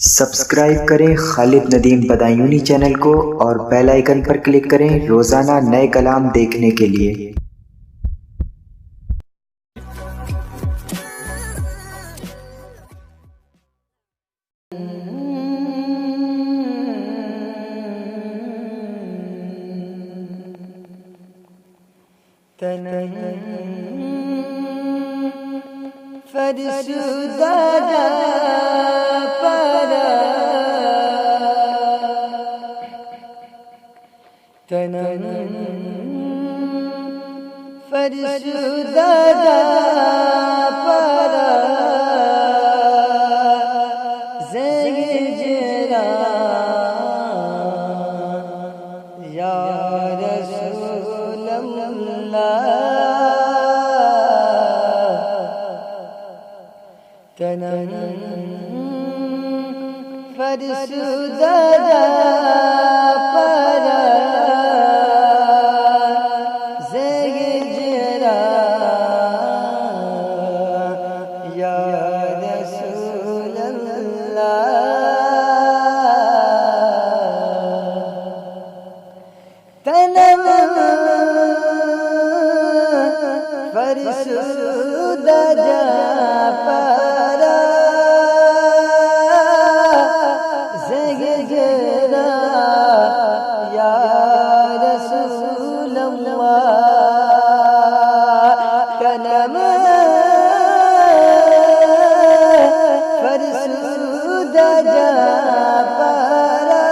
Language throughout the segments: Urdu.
سبسکرائب کریں خالد ندیم بدایونی چینل کو اور بیل آئیکن پر کلک کریں روزانہ نئے کلام دیکھنے کے لیے۔ فرسودہ پارا تنم فرسودہ پارا زجرا یا رسول اللہ تنم فرسودہ پارا زجرا یا رسول اللہ تنم فرسودہ پارا زجرا یا رسول اللہ تنم فرسودہ پارا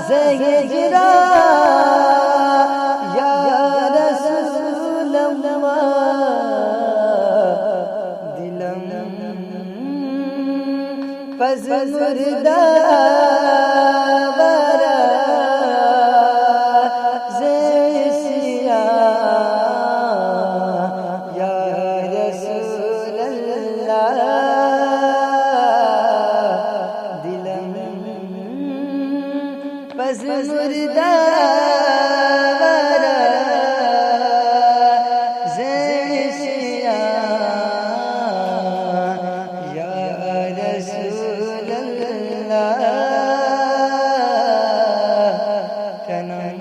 زجرا یا رسول اللہ دلم پس مردہ برا زیسیا یا رسول اللہ دلم پس مردہ برا زیسیا یا رسول اللہ تنم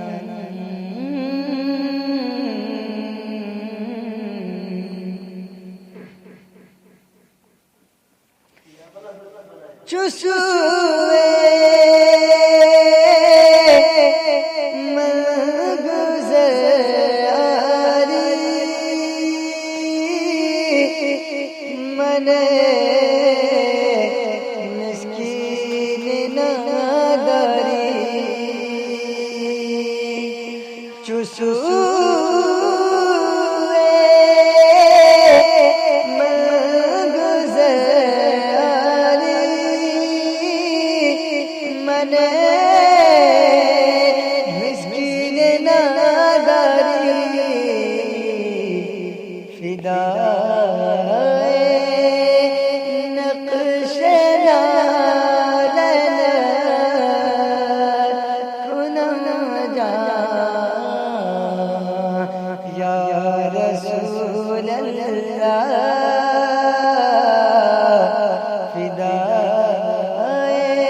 چسوے من گزاری من مسکین ناداری چسوے من گزاری من مسکین ناداری فدائے نقش نالنا کنم جان یا رسول اللہ فدائے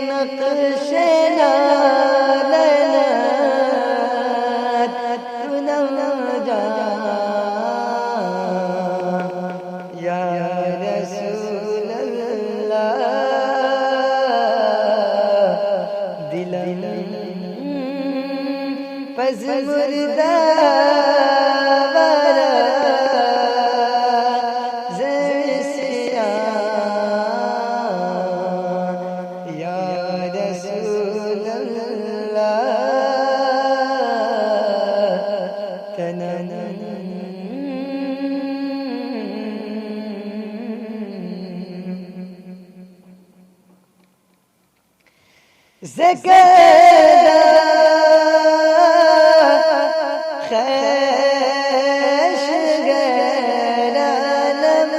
نقش نالنا کنم جان یا رسول اللہ دلم پس مردہ برا زیسیا یا رسول اللہ تنم زکریا خیش گرانم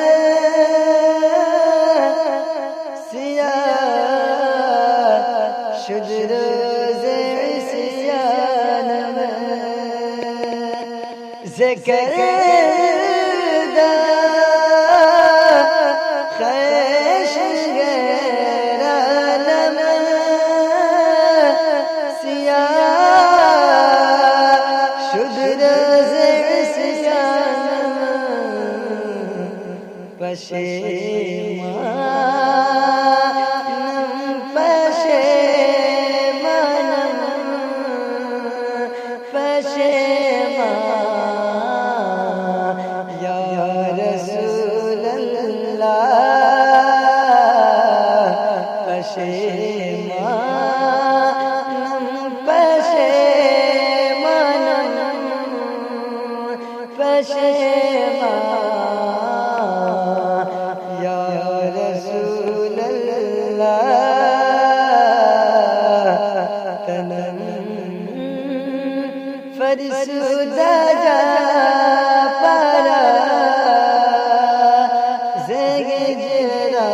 سیاه شد روز عصیانم زکریا خیش پشیمانم پشیمانم پشیمان یا رسول اللہ پشیمانم پشیمانم پشیمان یا رسول اللہ تنم فرسودہ جا پارا زگ جرا